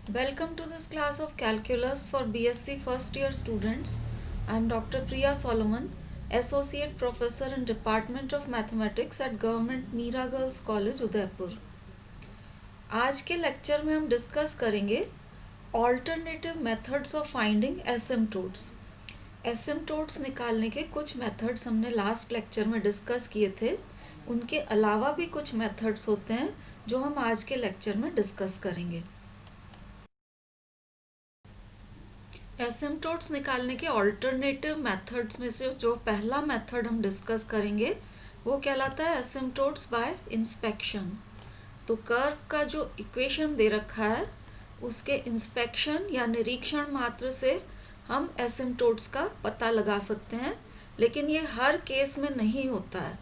Welcome to this class of Calculus for BSc first year students. I am Dr. Priya Solomon, Associate Professor in Department of Mathematics at Government Meera Girls College, Udaipur. आज के lecture में हम discuss करेंगे alternative methods of finding asymptotes. Asymptotes निकालने के कुछ methods हमने last lecture में डिस्कस किए थे। उनके अलावा भी कुछ मेथड्स होते हैं जो हम आज के लेक्चर में डिस्कस करेंगे। एसिम्टोट्स निकालने के ऑल्टरनेटिव मेथड्स में से जो पहला मेथड हम डिस्कस करेंगे वो कहलाता है एसिम्टोट्स बाय इंस्पेक्शन। तो कर्व का जो इक्वेशन दे रखा है उसके इंस्पेक्शन या निरीक्षण मात्र से हम एसिम्टोट्स का पता लगा सकते हैं, लेकिन ये हर केस में नहीं होता है।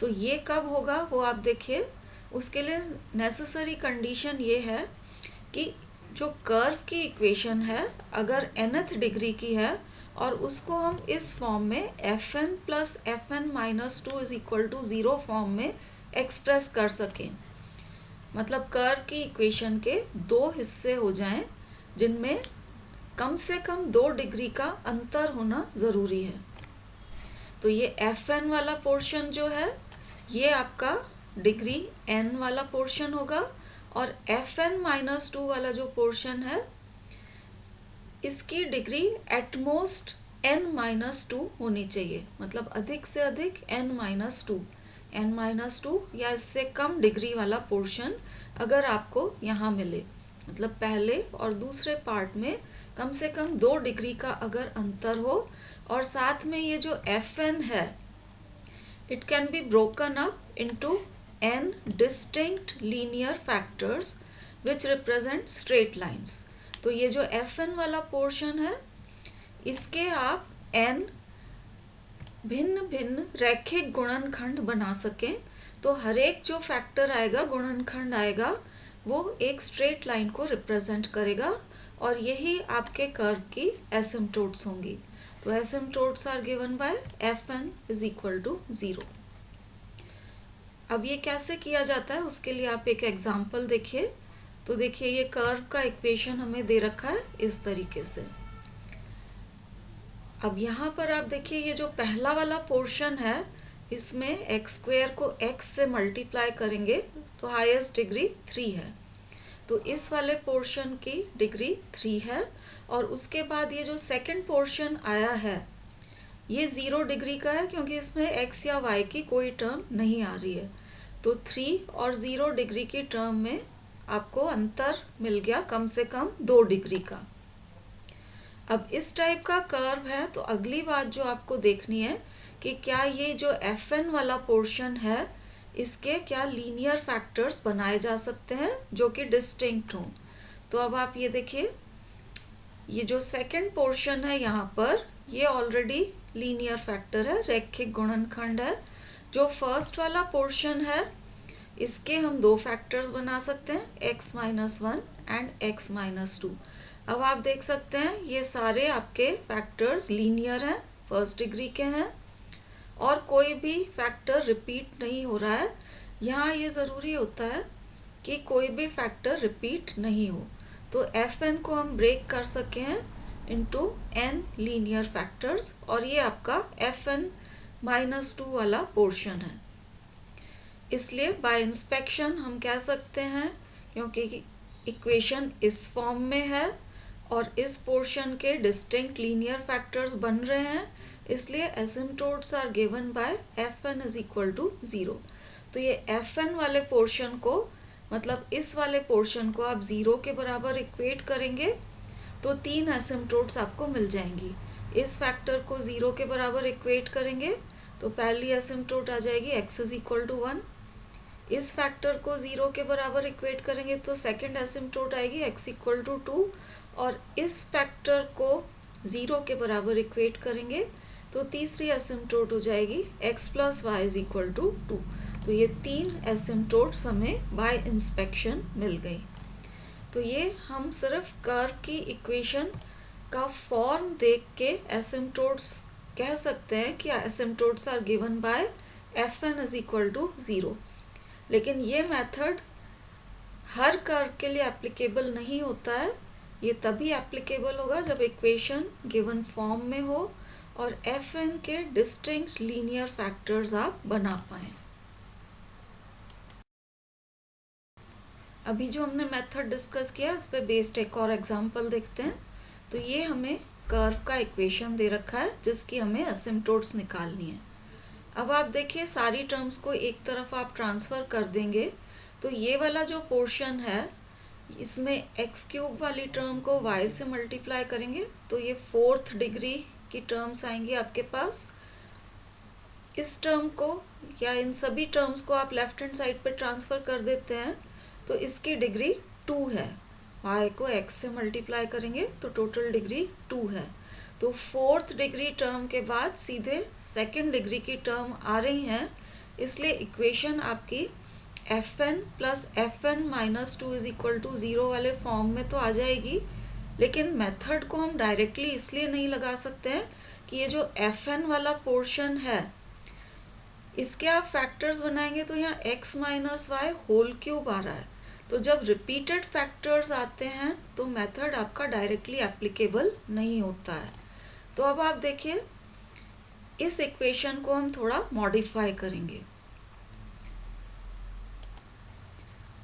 तो ये कब होगा वो आप देखिए। उसके लिए नेसेसरी कंडीशन ये है कि जो कर्व की इक्वेशन है अगर nth डिग्री की है और उसको हम इस फॉर्म में fn plus fn minus 2 is equal to 0 form में एक्सप्रेस कर सकें, मतलब कर्व की इक्वेशन के दो हिस्से हो जाएं जिनमें कम से कम 2 डिग्री का अंतर होना ज़रूरी है। तो ये fn वाला पोर्शन जो है ये आपका डिग्री n वाला पोर्शन होगा और fn माइनस 2 वाला जो पोर्शन है इसकी डिग्री एटमोस्ट n माइनस 2 होनी चाहिए, मतलब अधिक से अधिक n माइनस 2 या इससे कम डिग्री वाला पोर्शन अगर आपको यहाँ मिले, मतलब पहले और दूसरे पार्ट में कम से कम 2 डिग्री का अगर अंतर हो और साथ में ये जो fn है it can be broken up into n distinct linear factors which represent straight lines। तो ये जो fn वाला पोर्शन है इसके आप n भिन्न भिन्न रैखिक गुणनखंड बना सकें, तो हर एक जो फैक्टर आएगा गुणनखंड आएगा वो एक स्ट्रेट लाइन को रिप्रेजेंट करेगा और यही आपके कर्व की एसिम्टोट्स होंगी। तो asymptotes are given by fn is equal to 0। अब ये कैसे किया जाता है उसके लिए आप एक एग्जाम्पल देखिए। तो देखिए ये कर्व का इक्वेशन हमें दे रखा है इस तरीके से। अब यहाँ पर आप देखिए ये जो पहला वाला पोर्शन है इसमें एक्स स्क्वायर को x से मल्टीप्लाई करेंगे तो हाईएस्ट डिग्री 3 है। तो इस वाले पोर्शन की डिग्री 3 है और उसके बाद ये जो सेकंड पोर्शन आया है ये 0 डिग्री का है क्योंकि इसमें x या y की कोई टर्म नहीं आ रही है। तो 3 और 0 डिग्री की टर्म में आपको अंतर मिल गया कम से कम 2 डिग्री का। अब इस टाइप का कर्व है तो अगली बात जो आपको देखनी है कि क्या ये जो fn वाला पोर्शन है इसके क्या लीनियर फैक्टर्स बनाए जा सकते हैं जो कि डिस्टिंक्ट हों। तो अब आप ये देखिए ये जो सेकंड पोर्शन है यहाँ पर ये ऑलरेडी लीनियर फैक्टर है, रैखिक गुणनखंड है। जो फर्स्ट वाला पोर्शन है इसके हम दो फैक्टर्स बना सकते हैं x minus 1 and x minus 2। अब आप देख सकते हैं ये सारे आपके फैक्टर्स लीनियर हैं, फर्स्ट डिग्री के हैं और कोई भी फैक्टर रिपीट नहीं हो रहा है। यहाँ ये ज़रूरी होता है कि कोई भी फैक्टर रिपीट नहीं हो। तो fn को हम ब्रेक कर सके हैं इंटू n लीनियर फैक्टर्स और ये आपका fn माइनस 2 वाला पोर्शन है। इसलिए बाय इंस्पेक्शन हम कह सकते हैं क्योंकि इक्वेशन इस फॉर्म में है और इस पोर्शन के डिस्टिंक्ट लीनियर फैक्टर्स बन रहे हैं, इसलिए asymptotes are given by fn is equal to 0। तो ये fn वाले पोर्शन को मतलब इस वाले पोर्शन को आप 0 के बराबर इक्वेट करेंगे तो 3 एसिम्टोट्स आपको मिल जाएंगी। इस फैक्टर को 0 के बराबर इक्वेट करेंगे तो पहली एसिम्टोट आ जाएगी x इज इक्वल टू 1। इस फैक्टर को 0 के बराबर इक्वेट करेंगे तो सेकंड एसिम्टोट आएगी x इक्वल टू 2 और इस फैक्टर को 0 के बराबर इक्वेट करेंगे तो तीसरी एसिम्टोट हो जाएगी x plus Y is equal to 2। तो ये 3 एसिम्टोट्स हमें बाय इंस्पेक्शन मिल गई। तो ये हम सिर्फ कर्व की इक्वेशन का फॉर्म देख के एसिम्टोट्स कह सकते हैं कि asymptotes are given by fn is equal to 0, लेकिन ये मेथड हर कर्व के लिए एप्लीकेबल नहीं होता है। ये तभी एप्लीकेबल होगा जब इक्वेशन गिवन फॉर्म में हो और एफ एन के डिस्टिंक्ट लीनियर फैक्टर्स आप बना पाएं। अभी जो हमने मेथड डिस्कस किया इस पे बेस्ड एक और एग्जांपल देखते हैं। तो ये हमें कर्व का इक्वेशन दे रखा है जिसकी हमें एसिम्प्टोट्स निकालनी है। अब आप देखिए सारी टर्म्स को एक तरफ आप ट्रांसफ़र कर देंगे तो ये वाला जो पोर्शन है इसमें एक्स क्यूब वाली टर्म को y से मल्टीप्लाई करेंगे तो ये 4th डिग्री की टर्म्स आएंगी आपके पास। इस टर्म को या इन सभी टर्म्स को आप लेफ्ट हैंड साइड पे ट्रांसफ़र कर देते हैं तो इसकी डिग्री 2 है। y को x से मल्टीप्लाई करेंगे तो टोटल डिग्री 2 है। तो 4th डिग्री टर्म के बाद सीधे 2nd डिग्री की टर्म आ रही हैं, इसलिए इक्वेशन आपकी F N plus F N minus 2 is equal to 0 वाले फॉर्म में तो आ जाएगी। लेकिन मेथड को हम डायरेक्टली इसलिए नहीं लगा सकते हैं कि ये जो एफ एन वाला पोर्शन है इसके आप फैक्टर्स बनाएंगे तो यहाँ x minus y whole cube आ रहा है। तो जब रिपीटेड फैक्टर्स आते हैं तो मेथड आपका डायरेक्टली एप्लीकेबल नहीं होता है। तो अब आप देखिए इस इक्वेशन को हम थोड़ा मॉडिफाई करेंगे।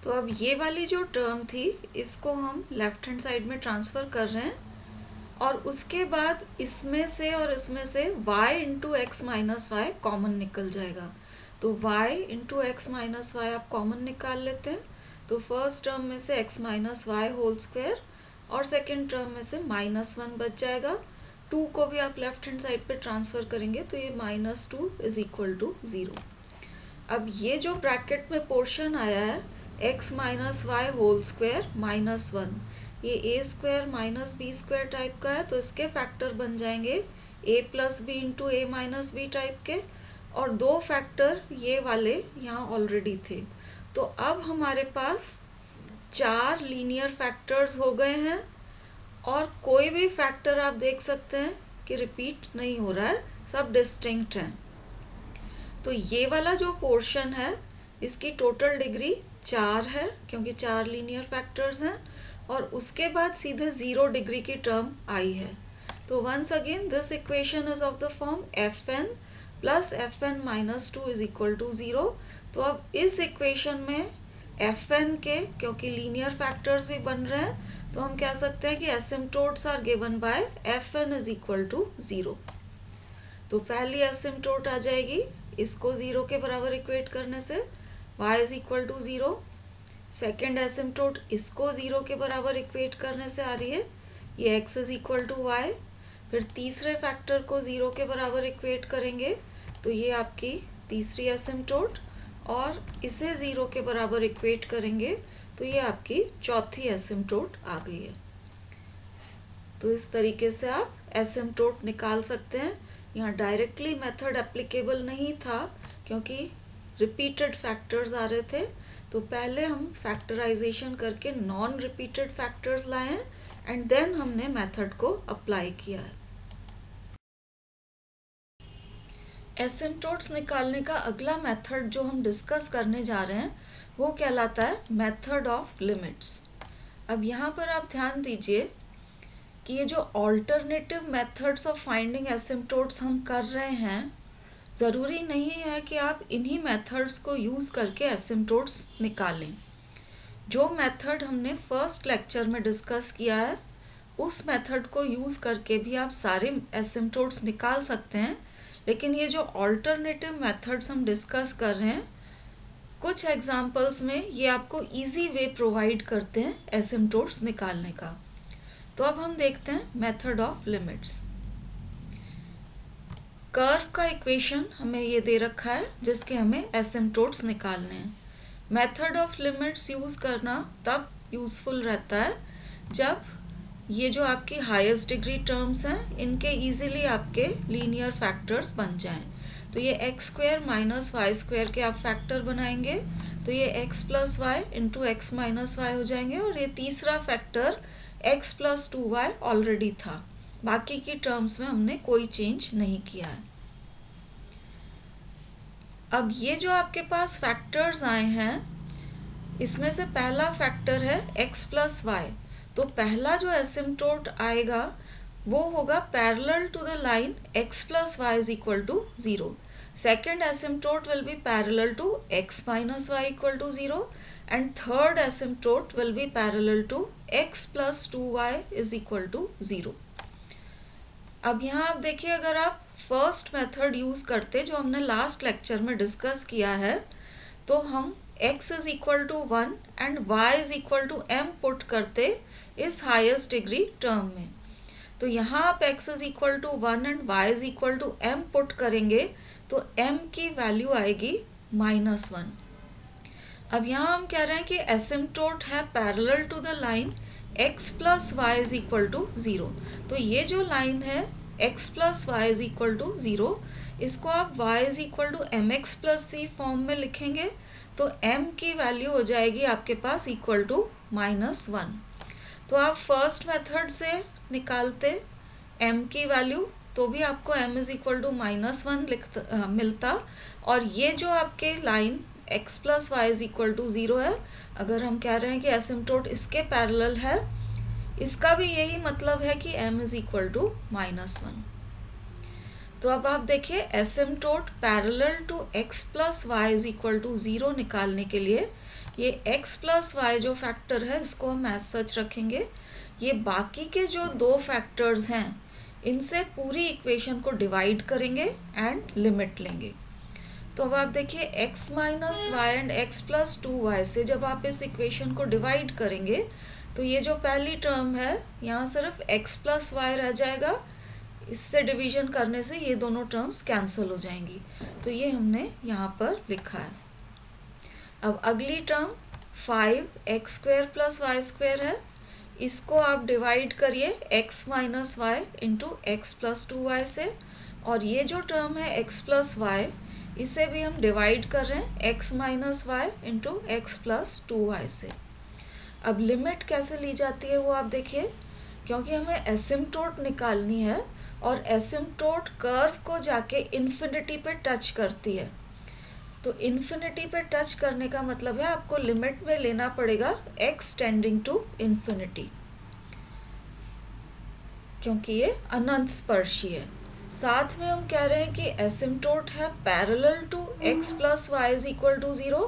तो अब ये वाली जो टर्म थी इसको हम लेफ्ट हैंड साइड में ट्रांसफ़र कर रहे हैं और उसके बाद इसमें से और इसमें से y into x minus y common निकल जाएगा। तो y into x minus y आप कॉमन निकाल लेते हैं तो फर्स्ट टर्म में से x minus y whole square और सेकेंड टर्म में से -1 बच जाएगा। 2 को भी आप लेफ्ट हैंड साइड पे ट्रांसफ़र करेंगे तो ये -2 इज इक्वल टू 0। अब ये जो ब्रैकेट में पोर्शन आया है x minus y whole square -1, ये a square minus b square type का है तो इसके फैक्टर बन जाएंगे a plus b into a minus b type के, और 2 फैक्टर ये वाले यहाँ ऑलरेडी थे। तो अब हमारे पास 4 लीनियर फैक्टर्स हो गए हैं और कोई भी फैक्टर आप देख सकते हैं कि रिपीट नहीं हो रहा है, सब डिस्टिंक्ट हैं। तो ये वाला जो पोर्शन है इसकी टोटल डिग्री 4 है क्योंकि 4 लीनियर फैक्टर्स हैं और उसके बाद सीधे 0 डिग्री की टर्म आई है। तो once again this equation is of the form F N plus F N minus 2 is equal to 0। तो अब इस इक्वेशन में एफ एन के क्योंकि लीनियर फैक्टर्स भी बन रहे हैं तो हम कह सकते हैं कि asymptotes are given by F N is equal to 0। तो पहली एसिम्प्टोट आ जाएगी, इसको 0 के बराबर इक्वेट करने से y is equal to 0। Second asymptote इसको 0 के बराबर इक्वेट करने से आ रही है, ये x is equal to y. फिर तीसरे फैक्टर को 0 के बराबर इक्वेट करेंगे तो ये आपकी तीसरी एसिम्प्टोट, और इसे 0 के बराबर इक्वेट करेंगे तो ये आपकी चौथी एसिम्प्टोट आ गई है। तो इस तरीके से आप एसिम्प्टोट निकाल सकते हैं। यहाँ डायरेक्टली मेथड एप्लीकेबल नहीं था क्योंकि रिपीटेड फैक्टर्स आ रहे थे, तो पहले हम फैक्टराइजेशन करके नॉन रिपीटेड फैक्टर्स लाए हैं एंड देन हमने मेथड को अप्लाई किया है। एसिम्प्टोट्स निकालने का अगला मेथड जो हम डिस्कस करने जा रहे हैं वो कहलाता है मेथड ऑफ लिमिट्स। अब यहाँ पर आप ध्यान दीजिए कि ये जो alternative methods of finding asymptotes हम कर रहे हैं, ज़रूरी नहीं है कि आप इन्हीं मेथड्स को यूज़ करके एसिम्प्टोट्स निकालें। जो मेथड हमने फर्स्ट लेक्चर में डिस्कस किया है उस मेथड को यूज़ करके भी आप सारे एसिम्प्टोट्स निकाल सकते हैं, लेकिन ये जो ऑल्टरनेटिव मेथड्स हम डिस्कस कर रहे हैं कुछ एग्जांपल्स में ये आपको इजी वे प्रोवाइड करते हैं एसिम्प्टोट्स निकालने का। तो अब हम देखते हैं मेथड ऑफ लिमिट्स। कर्व का इक्वेशन हमें ये दे रखा है जिसके हमें एसिम्प्टोट्स निकालने हैं। मेथड ऑफ लिमिट्स यूज़ करना तब यूज़फुल रहता है जब ये जो आपकी हाईएस्ट डिग्री टर्म्स हैं इनके इजीली आपके लीनियर फैक्टर्स बन जाएं। तो ये x square minus y square के आप फैक्टर बनाएंगे तो ये x plus y into x minus y हो जाएंगे, और ये तीसरा factor x plus 2y already था, बाकी की टर्म्स में हमने कोई चेंज नहीं किया है। अब ये जो आपके पास फैक्टर्स आए हैं इसमें से पहला फैक्टर है x प्लस वाई, तो पहला जो एसिम्टोट आएगा वो होगा parallel to the line x plus Y is equal to 0. Second asymptote will be parallel to x minus y equal to 0 and third asymptote will be parallel to x plus 2y is equal to 0. अब यहाँ आप देखिए, अगर आप first method use करते जो हमने last lecture में डिस्कस किया है, तो हम x is equal to 1 and y is equal to m put करते इस हाईएस्ट डिग्री टर्म में. तो यहाँ आप x is equal to 1 and y is equal to m put करेंगे तो m की वैल्यू आएगी -1. अब यहाँ हम कह रहे हैं कि एसिम्टोट है parallel to the line x plus Y is equal to 0. तो ये जो लाइन है x plus Y is equal to 0, इसको आप y is equal to m x plus c form में लिखेंगे तो m की वैल्यू हो जाएगी आपके पास इक्वल टू -1. तो आप फर्स्ट मेथड से निकालते m की वैल्यू तो भी आपको m इज इक्वल टू -1 मिलता, और ये जो आपके line x plus Y is equal to 0 है, अगर हम कह रहे हैं कि एसिम्टोट इसके पैरेलल है, इसका भी यही मतलब है कि m इज इक्वल टू -1. तो अब आप देखिए asymptote parallel to x plus Y is equal to 0 निकालने के लिए ये x प्लस वाई जो फैक्टर है इसको हम एज सच रखेंगे. ये बाकी के जो दो फैक्टर्स हैं इनसे पूरी इक्वेशन को डिवाइड करेंगे एंड लिमिट लेंगे. तो अब आप देखिए x minus y and x plus 2y से जब आप इस इक्वेशन को डिवाइड करेंगे तो ये जो पहली टर्म है यहाँ सिर्फ x प्लस वाई रह जाएगा. इससे डिवीजन करने से ये दोनों टर्म्स कैंसिल हो जाएंगी. तो ये हमने यहाँ पर लिखा है. अब अगली term 5x² plus Y square है, इसको आप डिवाइड करिए x minus y into x plus 2y से, और ये जो टर्म है x प्लस वाई इसे भी हम डिवाइड कर रहे हैं x minus y into x plus 2y से. अब लिमिट कैसे ली जाती है वो आप देखिए, क्योंकि हमें एसिम्टोट निकालनी है और एसिम्टोट कर्व को जाके इन्फिनिटी पे टच करती है. तो इन्फिनिटी पे टच करने का मतलब है आपको लिमिट में लेना पड़ेगा x टेंडिंग टू इन्फिनिटी, क्योंकि ये अनंत स्पर्शी है. साथ में हम कह रहे हैं कि एसिम्टोट है parallel to x plus Y is equal to 0.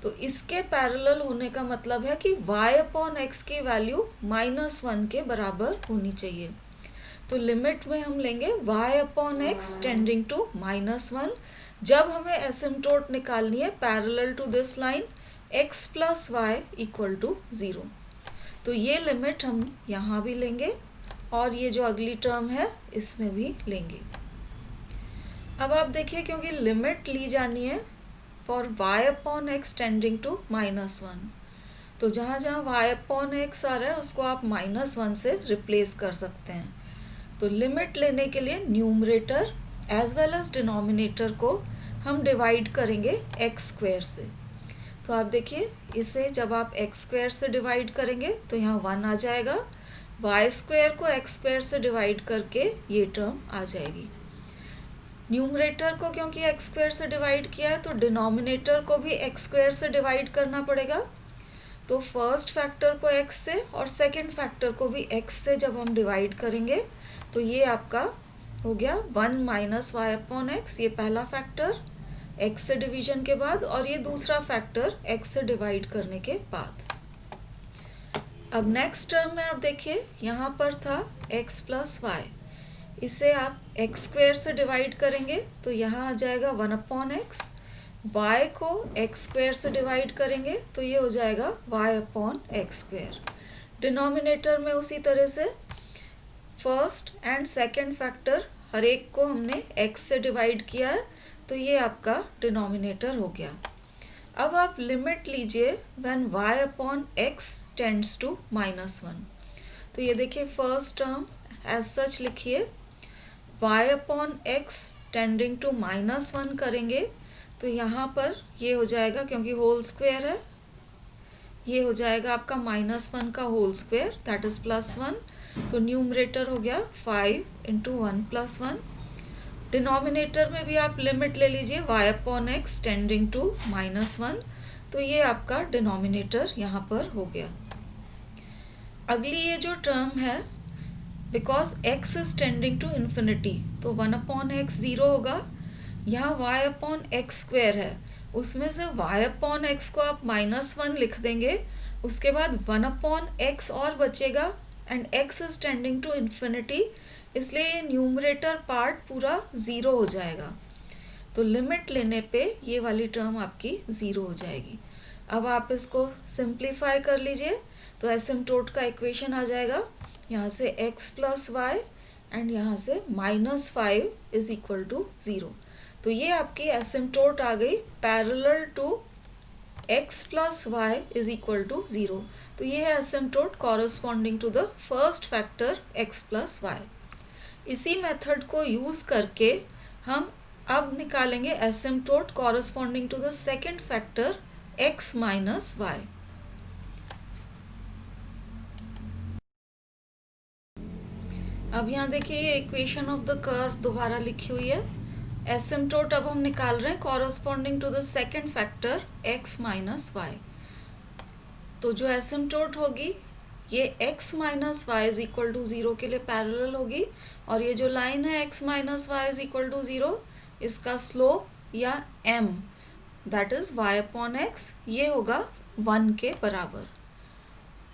तो इसके पैरेलल होने का मतलब है कि y अपॉन x की वैल्यू -1 के बराबर होनी चाहिए. तो लिमिट में हम लेंगे y upon x tending to -1 जब हमें एसिम्टोट निकालनी है parallel to this line x plus y equal to 0. तो ये लिमिट हम यहाँ भी लेंगे और ये जो अगली टर्म है इसमें भी लेंगे. अब आप देखिए, क्योंकि लिमिट ली जानी है for y upon x tending to -1, तो जहाँ जहाँ y अपॉन एक्स आ रहा है उसको आप -1 से रिप्लेस कर सकते हैं. तो लिमिट लेने के लिए numerator as well as denominator को हम डिवाइड करेंगे x² से. तो आप देखिए, इसे जब आप x² से डिवाइड करेंगे तो यहाँ 1 आ जाएगा, y² को x² से डिवाइड करके ये टर्म आ जाएगी. न्यूमरेटर को क्योंकि x² से डिवाइड किया है तो डिनोमिनेटर को भी x² से डिवाइड करना पड़ेगा. तो फर्स्ट फैक्टर को x से और सेकंड फैक्टर को भी x से जब हम डिवाइड करेंगे तो ये आपका हो गया 1 माइनस वाई अपॉन एक्स, ये पहला फैक्टर x से डिवीजन के बाद, और ये दूसरा फैक्टर x से डिवाइड करने के बाद. अब नेक्स्ट टर्म में आप देखिए, यहाँ पर था x प्लस वाई, इसे आप x² से डिवाइड करेंगे तो यहाँ आ जाएगा 1 अपॉन एक्स. y को x² से डिवाइड करेंगे तो ये हो जाएगा y अपॉन x². डिनोमिनेटर में उसी तरह से फर्स्ट एंड सेकंड फैक्टर हर एक को हमने x से डिवाइड किया है तो ये आपका डिनोमिनेटर हो गया. अब आप लिमिट लीजिए when y upon x tends to -1. तो ये देखिए फर्स्ट टर्म एज सच लिखिए, y upon x tending to -1 करेंगे तो यहाँ पर ये हो जाएगा, क्योंकि होल स्क्वायर है, ये हो जाएगा आपका -1 का होल स्क्वायर दैट इज +1. तो न्यूमरेटर हो गया 5 इंटू 1 + 1. डिनोमिनेटर में भी आप लिमिट ले लीजिए y upon x tending to -1, तो ये आपका डिनोमिनेटर यहाँ पर हो गया। अगली ये जो टर्म है, because x is tending to infinity, तो 1/x 0 होगा। यहाँ y/x² है, उसमें से y/x को आप -1 लिख देंगे, उसके बाद 1/x और बचेगा and x is tending to infinity, इसलिए ये न्यूमरेटर पार्ट पूरा 0 हो जाएगा। तो लिमिट लेने पे ये वाली टर्म आपकी 0 हो जाएगी। अब आप इसको सिंप्लीफाई कर लीजिए, तो एसिम्प्टोट का इक्वेशन आ जाएगा, यहाँ से x + y एंड यहाँ से -5 इज इक्वल टू 0। तो ये आपकी एसिम्प्टोट आ गई parallel to x + y is equal to 0। तो ये है asymptote corresponding to the first factor x + y। इसी मेथड को यूज करके हम अब निकालेंगे asymptote corresponding to the second factor x - y। अब यहाँ देखिए ये इक्वेशन ऑफ द कर्व दोबारा लिखी हुई है। एसिम्प्टोट अब हम निकाल रहे हैं corresponding to the second factor x - y। तो जो एसिम्प्टोट होगी ये x - y is equal to 0 के लिए पैरेलल होगी, और ये जो लाइन है x - y is equal to 0, इसका स्लोप या m दैट इज y/x ये होगा 1 के बराबर।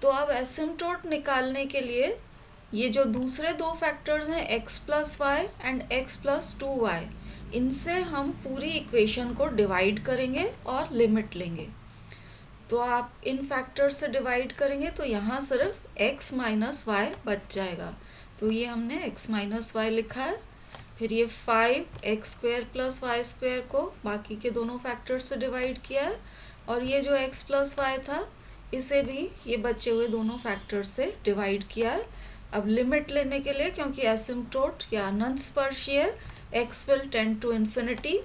तो अब एसिम्प्टोट निकालने के लिए ये जो दूसरे दो फैक्टर्स हैं x + y and x + 2y, इनसे हम पूरी इक्वेशन को डिवाइड करेंगे और लिमिट लेंगे। तो आप इन फैक्टर्स से डिवाइड करेंगे तो यहाँ सिर्फ x - y बच जाएगा। तो ये हमने x - y लिखा है। फिर ये 5x² + y² को बाकी के दोनों फैक्टर्स से डिवाइड किया है, और ये जो x + y था इसे भी ये बचे हुए दोनों फैक्टर्स से डिवाइड किया है। अब लिमिट लेने के लिए, क्योंकि एसिम्प्टोट या अनंतस्पर्शीय x will tend to infinity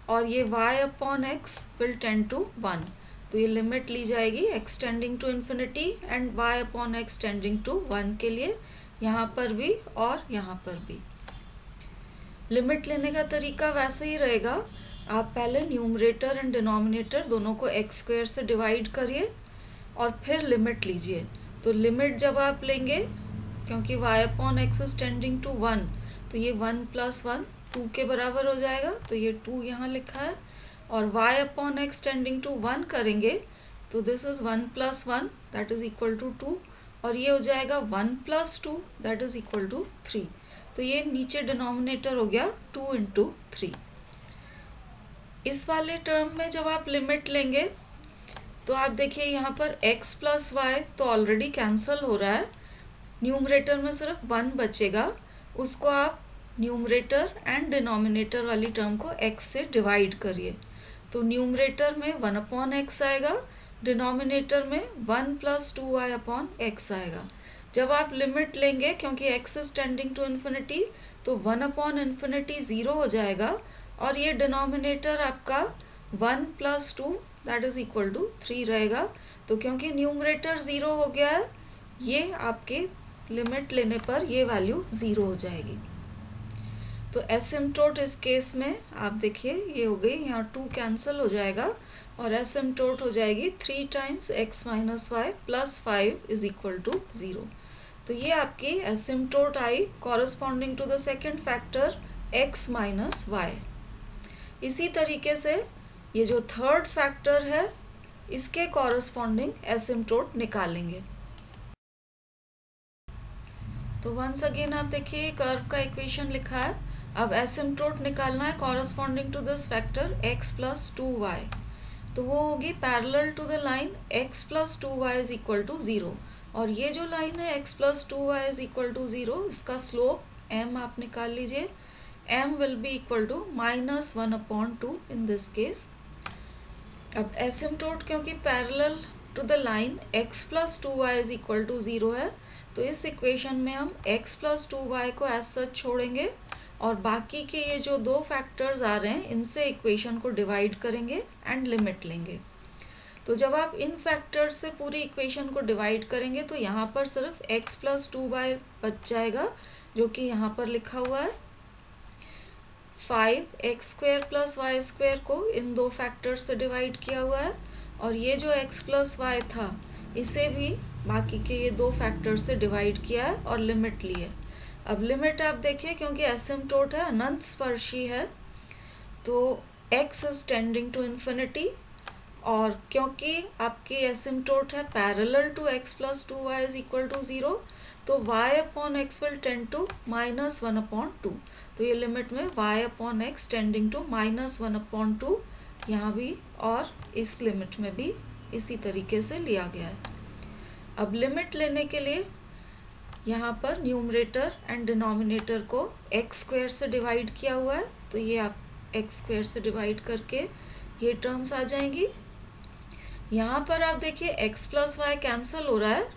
और ये y/x विल टेंड टू 1, तो ये लिमिट ली जाएगी x tending to infinity and y/x tending to 1 के लिए, यहाँ पर भी और यहाँ पर भी। लिमिट लेने का तरीका वैसे ही रहेगा, आप पहले न्यूमरेटर एंड डिनोमिनेटर दोनों को x² से डिवाइड करिए और फिर लिमिट लीजिए। तो लिमिट जब आप लेंगे, क्योंकि y/x इज टेंडिंग टू 1, तो ये 1 + 1 2 के बराबर हो जाएगा, तो ये 2 यहाँ लिखा है। और y/x टेंडिंग टू 1 करेंगे तो this is 1 + 1 that is equal to 2, और ये हो जाएगा 1 + 2 दैट इज इक्वल टू 3। तो ये नीचे डिनोमिनेटर हो गया 2 × 3। इस वाले टर्म में जब आप लिमिट लेंगे तो आप देखिए यहाँ पर x + y तो ऑलरेडी कैंसिल हो रहा है, न्यूमरेटर में सिर्फ 1 बचेगा, उसको आप न्यूमरेटर एंड डिनोमिनेटर वाली टर्म को x से डिवाइड करिए। तो न्यूमरेटर में 1/x आएगा, डिनोमिनेटर में 1 + 2y/x आएगा। जब आप लिमिट लेंगे, क्योंकि x is tending to infinity, तो 1/∞ 0 हो जाएगा, और ये डिनोमिनेटर आपका 1 + 2 दैट इज इक्वल टू 3 रहेगा। तो क्योंकि न्यूमरेटर 0 हो गया है, ये आपके लिमिट लेने पर ये वैल्यू 0 हो जाएगी। तो एसिम्प्टोट इस केस में आप देखिए ये हो गई, यहाँ 2 कैंसिल हो जाएगा और एसिम्प्टोट हो जाएगी 3 × x - y + 5 is equal to 0। तो ये आपकी एसिम्प्टोट आई corresponding to the second factor x - y। इसी तरीके से ये जो थर्ड फैक्टर है इसके कॉरस्पॉन्डिंग एसिम्प्टोट निकालेंगे। तो वंस अगेन आप देखिए कर्व का इक्वेशन लिखा है। अब एसिम्प्टोट निकालना है corresponding to this factor x + 2y, तो वो होगी parallel to the line x + 2y is equal to 0, और ये जो लाइन है x + 2y is equal to 0, इसका स्लोप m आप निकाल लीजिए, m will be equal to -1/2 in this case. अब एसिम्प्टोट क्योंकि parallel to the line x + 2y is equal to 0 है, तो इस इक्वेशन में हम x + 2y को एज सच छोड़ेंगे और बाकी के ये जो दो फैक्टर्स आ रहे हैं इनसे इक्वेशन को डिवाइड करेंगे एंड लिमिट लेंगे। तो जब आप इन फैक्टर्स से पूरी इक्वेशन को डिवाइड करेंगे तो यहाँ पर सिर्फ x + 2y बच जाएगा, जो कि यहाँ पर लिखा हुआ है। 5x² + y² को इन दो फैक्टर्स से डिवाइड किया हुआ है, और ये जो x प्लस वाई था इसे भी बाकी के ये दो फैक्टर से डिवाइड किया है और लिमिट ली है। अब लिमिट आप देखिए, क्योंकि एसिम्प्टोट है, अनंत स्पर्शी है, तो x is tending to infinity, और क्योंकि आपकी एसिम्प्टोट है parallel to x plus 2y is equal to 0, तो y upon x will tend to -1/2। तो ये लिमिट में y upon x tending to -1/2 यहाँ भी और इस लिमिट में भी इसी तरीके से लिया गया है। अब लिमिट लेने के लिए यहाँ पर न्यूमरेटर एंड डिनोमिनेटर को x² से डिवाइड किया हुआ है, तो ये आप x² से डिवाइड करके ये टर्म्स आ जाएंगी। यहाँ पर आप देखिए x प्लस वाई कैंसिल हो रहा है,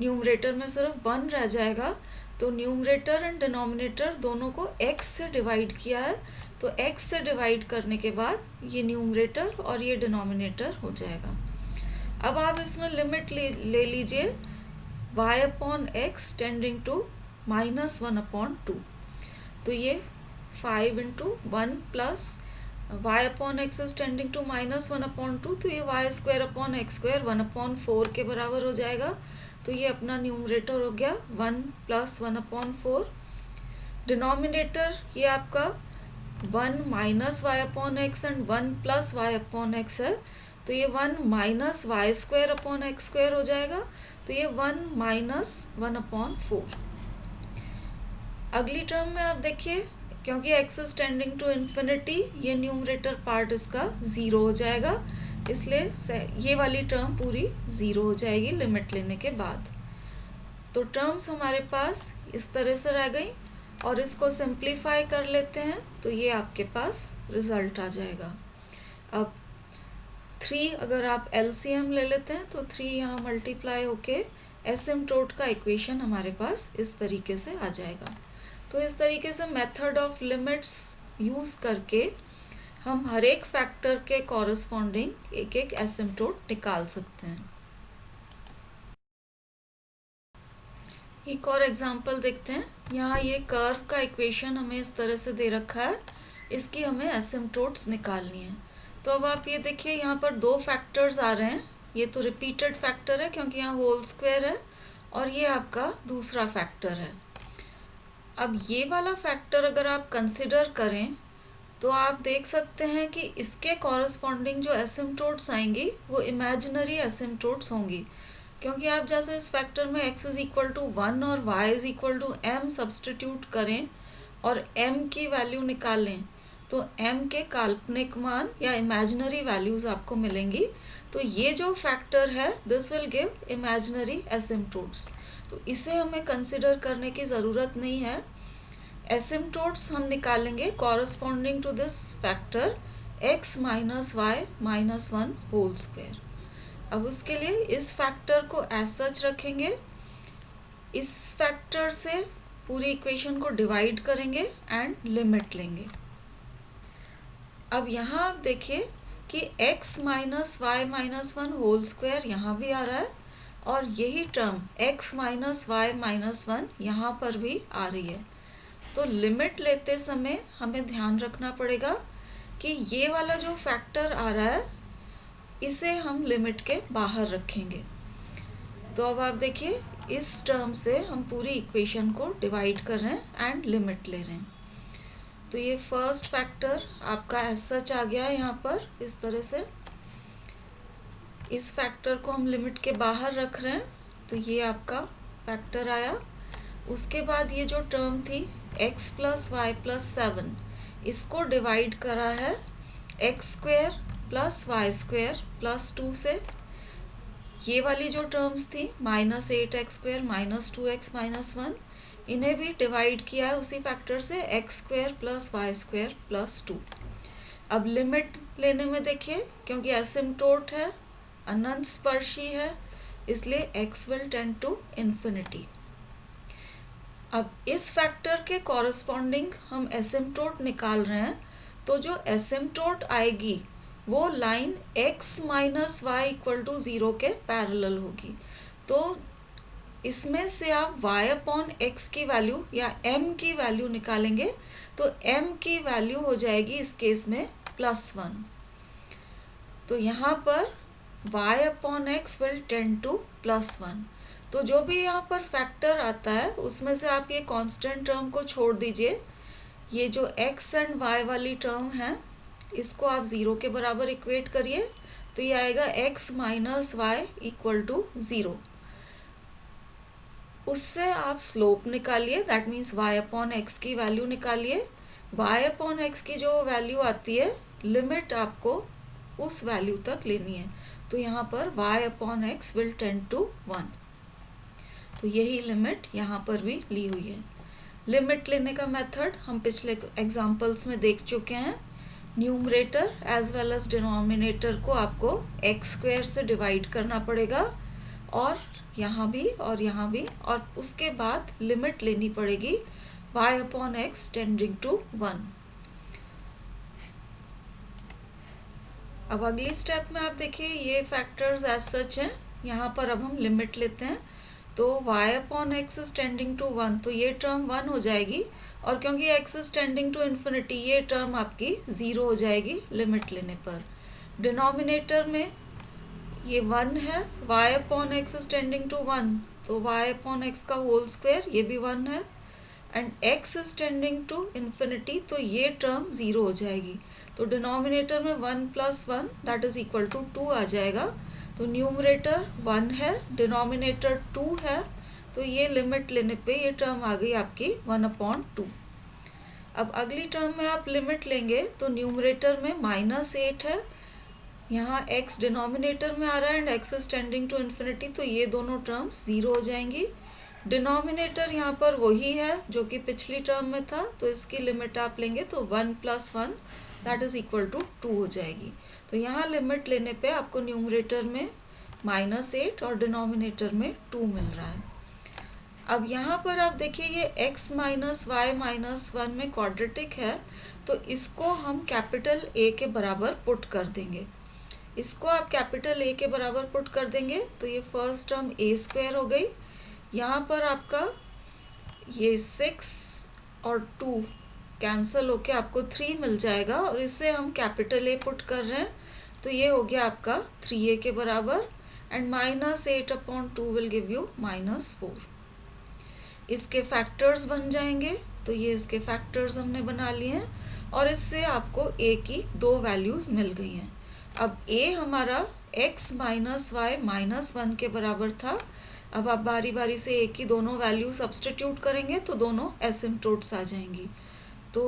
न्यूमरेटर में सिर्फ 1 रह जाएगा, तो न्यूमरेटर एंड डिनोमिनेटर दोनों को x से डिवाइड किया है, तो x से डिवाइड करने के बाद ये न्यूमरेटर और ये डिनोमिनेटर हो जाएगा। अब आप इसमें लिमिट ले लीजिए y upon x tending to -1/2, तो ये 5 × 1 plus y upon x is tending to -1/2, तो ये y² अपॉन x² 1/4 के बराबर हो जाएगा। तो ये अपना न्यूमरेटर हो गया 1 + 1/4। डिनोमिनेटर ये आपका 1 - y upon x and 1 + y upon x है, तो ये 1 - y² अपॉन x² हो जाएगा, तो ये 1 - 1/4। अगली टर्म में आप देखिए, क्योंकि x is tending to infinity, ये न्यूमरेटर पार्ट इसका 0 हो जाएगा, इसलिए ये वाली टर्म पूरी 0 हो जाएगी लिमिट लेने के बाद। तो टर्म्स हमारे पास इस तरह से रह गई, और इसको सिंप्लीफाई कर लेते हैं तो ये आपके पास रिजल्ट आ जाएगा। अब 3 अगर आप LCM ले लेते हैं तो 3 यहाँ मल्टीप्लाई होके एसिम्प्टोट का इक्वेशन हमारे पास इस तरीके से आ जाएगा। तो इस तरीके से मेथड ऑफ लिमिट्स यूज़ करके हम हर एक फैक्टर के कॉरस्पॉन्डिंग एक एक एसिम्प्टोट निकाल सकते हैं। एक और एग्जांपल देखते हैं। यहाँ ये कर्व का इक्वेशन हमें इस तरह से दे रखा है, इसकी हमें एसिम्प्टोट्स निकालनी है। तो अब आप ये देखिए, यहाँ पर 2 फैक्टर्स आ रहे हैं। ये तो रिपीटेड फैक्टर है क्योंकि यहाँ होल स्क्वायर है, और ये आपका दूसरा फैक्टर है। अब ये वाला फैक्टर अगर आप कंसिडर करें तो आप देख सकते हैं कि इसके कॉरस्पॉन्डिंग जो एसिम्प्टोट्स आएंगी वो इमेजिनरी एसिम्प्टोट्स होंगी, क्योंकि आप जैसे इस फैक्टर में x इज इक्वल टू 1 और y is equal to m substitute करें और m की वैल्यू निकालें, तो m के काल्पनिक मान या इमेजिनरी वैल्यूज आपको मिलेंगी। तो ये जो फैक्टर है this will give imaginary asymptotes, तो इसे हमें कंसिडर करने की ज़रूरत नहीं है। एसिम्प्टोट्स हम निकालेंगे corresponding to this factor x - y - 1 whole square. अब उसके लिए इस फैक्टर को एज सच रखेंगे, इस फैक्टर से पूरी इक्वेशन को डिवाइड करेंगे एंड लिमिट लेंगे। अब यहाँ आप देखिए कि x - y - 1 होल स्क्वायर यहाँ भी आ रहा है, और यही टर्म x - y - 1 यहाँ पर भी आ रही है। तो लिमिट लेते समय हमें ध्यान रखना पड़ेगा कि ये वाला जो फैक्टर आ रहा है इसे हम लिमिट के बाहर रखेंगे। तो अब आप देखिए, इस टर्म से हम पूरी इक्वेशन को डिवाइड कर रहे हैं एंड लिमिट ले रहे हैं। तो ये फर्स्ट फैक्टर आपका एज सच आ गया है यहाँ पर इस तरह से। इस फैक्टर को हम लिमिट के बाहर रख रहे हैं, तो ये आपका फैक्टर आया। उसके बाद ये जो टर्म थी x + y + 7, इसको डिवाइड करा है x² + y² + 2 से। ये वाली जो टर्म्स थी -8x² - 2x - 1, इन्हें भी डिवाइड किया है उसी फैक्टर से x² + y² + 2। अब लिमिट लेने में देखिए, क्योंकि एसिम्प्टोट है, अनंत स्पर्शी है, इसलिए x will tend to infinity. अब इस फैक्टर के कॉरस्पॉन्डिंग हम एसिम्प्टोट निकाल रहे हैं, तो जो एसिम्प्टोट आएगी वो लाइन x - y = 0 के पैरेलल होगी। तो इसमें से आप y अपॉन एक्स की वैल्यू या m की वैल्यू निकालेंगे, तो m की वैल्यू हो जाएगी इस केस में +1। तो यहाँ पर y upon x will tend to +1। तो जो भी यहाँ पर फैक्टर आता है उसमें से आप ये कांस्टेंट टर्म को छोड़ दीजिए। ये जो x एंड y वाली टर्म है इसको आप 0 के बराबर इक्वेट करिए, तो ये आएगा x minus y equal to 0। उससे आप स्लोप निकालिए, that means y upon x की वैल्यू निकालिए। y अपॉन एक्स की जो वैल्यू आती है, लिमिट आपको उस वैल्यू तक लेनी है। तो यहाँ पर y upon x will tend to 1। तो यही लिमिट यहाँ पर भी ली हुई है। लिमिट लेने का मेथड हम पिछले एग्जाम्पल्स में देख चुके हैं। Numerator as well as denominator को आपको एक्स स्क्वायर से डिवाइड करना पड़ेगा, और यहाँ भी और यहाँ भी, और उसके बाद लिमिट लेनी पड़ेगी y upon x tending to 1। अब अगली स्टेप में आप देखिए ये फैक्टर्स एज सच हैं, यहाँ पर अब हम लिमिट लेते हैं। तो y upon x is tending to 1, तो ये टर्म 1 हो जाएगी, और क्योंकि x is tending to infinity ये टर्म आपकी 0 हो जाएगी लिमिट लेने पर। डिनोमिनेटर में ये 1 है, y upon x is tending to 1, तो y अपॉन एक्स का होल स्क्वायर ये भी 1 है, and x is tending to infinity, तो ये टर्म 0 हो जाएगी। तो डिनोमिनेटर में 1 plus 1 that is equal to 2 आ जाएगा। तो न्यूमरेटर 1 है, डिनोमिनेटर 2 है, तो ये लिमिट लेने पे ये टर्म आ गई आपकी 1/2। अब अगली टर्म में आप लिमिट लेंगे तो न्यूमरेटर में -8 है, यहाँ x डिनोमिनेटर में आ रहा है and x is tending to infinity, तो ये दोनों टर्म्स 0 हो जाएंगी। डिनोमिनेटर यहाँ पर वही है जो कि पिछली टर्म में था, तो इसकी लिमिट आप लेंगे तो 1 plus 1 that is equal to 2 हो जाएगी। तो यहाँ लिमिट लेने पे आपको न्यूमरेटर में -8 और डिनोमिनेटर में 2 मिल रहा है। अब यहाँ पर आप देखिए ये x माइनस वाई माइनस 1 में क्वाड्रेटिक है, तो इसको हम कैपिटल A के बराबर पुट कर देंगे। इसको आप कैपिटल A के बराबर पुट कर देंगे तो ये फर्स्ट टर्म a स्क्वायर हो गई। यहाँ पर आपका ये 6 और 2 कैंसिल होके आपको 3 मिल जाएगा, और इससे हम कैपिटल A पुट कर रहे हैं, तो ये हो गया आपका 3a के बराबर, एंड -8/2 विल गिव यू -4। इसके फैक्टर्स बन जाएंगे, तो ये इसके फैक्टर्स हमने बना लिए हैं, और इससे आपको a की 2 वैल्यूज़ मिल गई हैं। अब a हमारा x माइनस वाई माइनस 1 के बराबर था। अब आप बारी बारी से a की दोनों वैल्यू सब्सटीट्यूट करेंगे तो दोनों एसिम्प्टोट्स आ जाएंगी। तो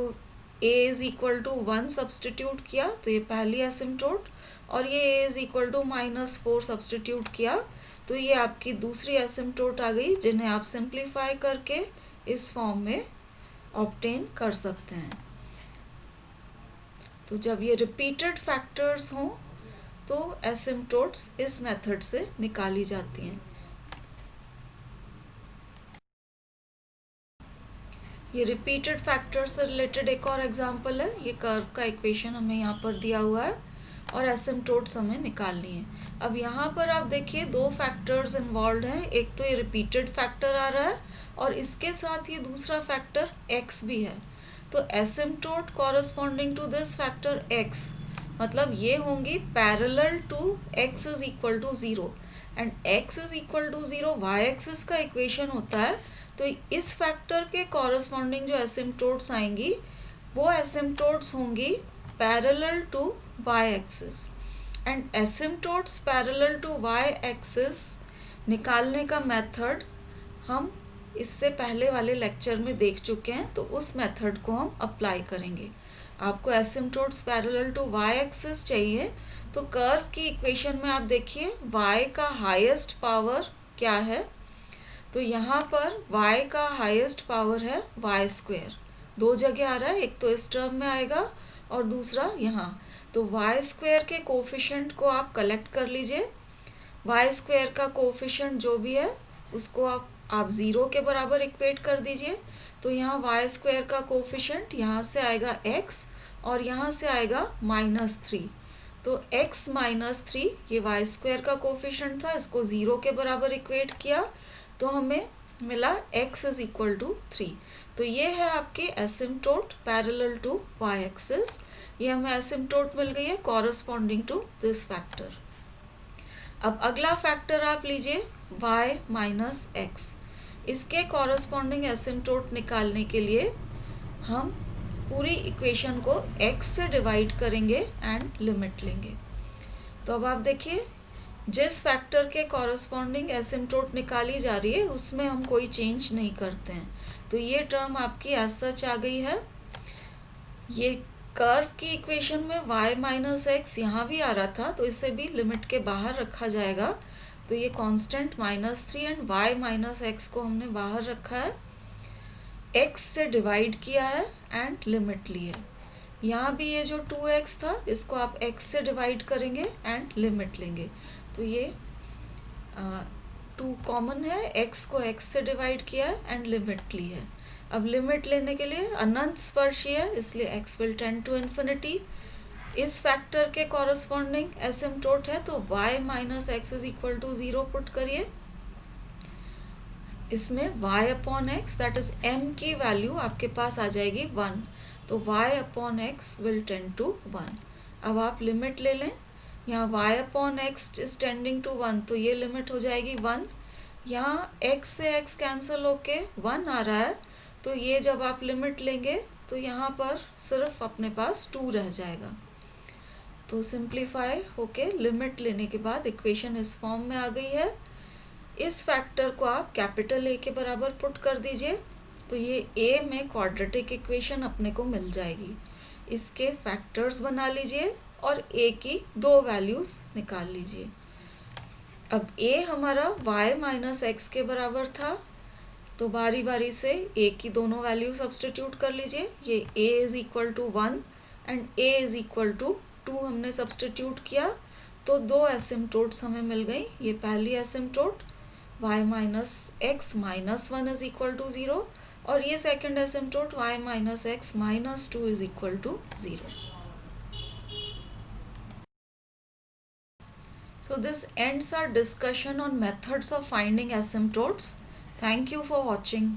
a is equal to 1 substitute किया तो ये पहली एसिम्प्टोट, और ये a is equal to -4 substitute किया तो ये आपकी दूसरी एसिम्प्टोट आ गई, जिन्हें आप सिंप्लीफाई करके इस फॉर्म में ऑब्टेन कर सकते हैं। तो जब ये रिपीटेड फैक्टर्स हों तो एसिम्प्टोट्स इस मेथड से निकाली जाती हैं। ये रिपीटेड फैक्टर से रिलेटेड एक और एग्जांपल है। ये कर्व का इक्वेशन हमें यहाँ पर दिया हुआ है और एसिम्प्टोट्स हमें निकालनी है। अब यहाँ पर आप देखिए 2 फैक्टर्स इन्वॉल्व हैं। एक तो ये रिपीटेड फैक्टर आ रहा है और इसके साथ ये दूसरा फैक्टर x भी है। तो asymptote corresponding to this factor x, मतलब ये होंगी parallel to x is equal to 0, and x is equal to 0 y axis का इक्वेशन होता है। तो इस फैक्टर के कॉरस्पॉन्डिंग जो एसिम्प्टोट्स आएंगी वो एसिम्प्टोट्स होंगी parallel to y axis, and asymptotes parallel to y axis निकालने का मेथड हम इससे पहले वाले लेक्चर में देख चुके हैं, तो उस मेथड को हम अप्लाई करेंगे। आपको asymptotes parallel to y axis चाहिए, तो कर्व की इक्वेशन में आप देखिए y का हाईएस्ट पावर क्या है। तो यहाँ पर y का हाईएस्ट पावर है y स्क्वायर, 2 जगह आ रहा है, एक तो इस टर्म में आएगा और दूसरा यहाँ। तो y स्क्वायर के कोफिशिएंट को आप कलेक्ट कर लीजिए। y स्क्वायर का कोफिशिएंट जो भी है उसको आप 0 के बराबर इक्वेट कर दीजिए। तो यहाँ y स्क्वायर का कोफिशिएंट यहाँ से आएगा x और यहाँ से आएगा -3। तो x -3 ये y स्क्वायर का कोफिशिएंट था, इसको 0 के बराबर इक्वेट किया तो हमें मिला x इज इक्वल टू 3। तो ये है आपकी asymptote parallel to y axis. ये हमें एसिम्प्टोट मिल गई है कॉरस्पॉन्डिंग टू दिस फैक्टर। अब अगला फैक्टर आप लीजिए y माइनस एक्स। इसके कॉरस्पॉन्डिंग एसिम्प्टोट निकालने के लिए हम पूरी इक्वेशन को x से डिवाइड करेंगे एंड लिमिट लेंगे। तो अब आप देखिए, जिस फैक्टर के कॉरस्पॉन्डिंग एसिम्प्टोट निकाली जा रही है उसमें हम कोई चेंज नहीं करते हैं, तो ये टर्म आपकी एज सच आ गई है। ये कर्व की इक्वेशन में y माइनस एक्स यहाँ भी आ रहा था, तो इसे भी लिमिट के बाहर रखा जाएगा। तो ये constant -3 and y minus x को हमने बाहर रखा है, x से डिवाइड किया है एंड लिमिट ली है। यहाँ भी ये जो 2x था इसको आप x से डिवाइड करेंगे एंड लिमिट लेंगे। तो ये 2 कॉमन है, x को x से डिवाइड किया है एंड लिमिट ली है। अब लिमिट लेने के लिए अनंत स्पर्शीय है, इसलिए x will tend to infinity. इस फैक्टर के कॉरस्पॉन्डिंग एसिम्प्टोट है, तो y minus x is equal to 0 put करिए। इसमें y upon x that is m की वैल्यू आपके पास आ जाएगी 1, तो y upon x will tend to 1। अब आप लिमिट ले लें, यहाँ y upon x is tending to 1, तो ये लिमिट हो जाएगी 1। यहाँ x से x कैंसिल होके 1 आ रहा है, तो ये जब आप लिमिट लेंगे तो यहाँ पर सिर्फ अपने पास 2 रह जाएगा। तो सिंप्लीफाई होके लिमिट लेने के बाद इक्वेशन इस फॉर्म में आ गई है। इस फैक्टर को आप कैपिटल A के बराबर पुट कर दीजिए, तो ये A में क्वाड्रेटिक इक्वेशन अपने को मिल जाएगी। इसके फैक्टर्स बना लीजिए और A की 2 वैल्यूज निकाल लीजिए। अब A हमारा y माइनस एक्स के बराबर था, तो बारी बारी से A की दोनों वैल्यू सब्सटीट्यूट कर लीजिए। ये A is equal to 1 and A is equal to 2 हमने सब्सटीट्यूट किया, तो 2 एसिम्प्टोट्स हमें मिल गई। ये पहली asymptote y minus x minus 1 is equal to 0, और ये second asymptote y minus x minus 2 is equal to 0। So this ends our discussion on methods of finding asymptotes. Thank you for watching.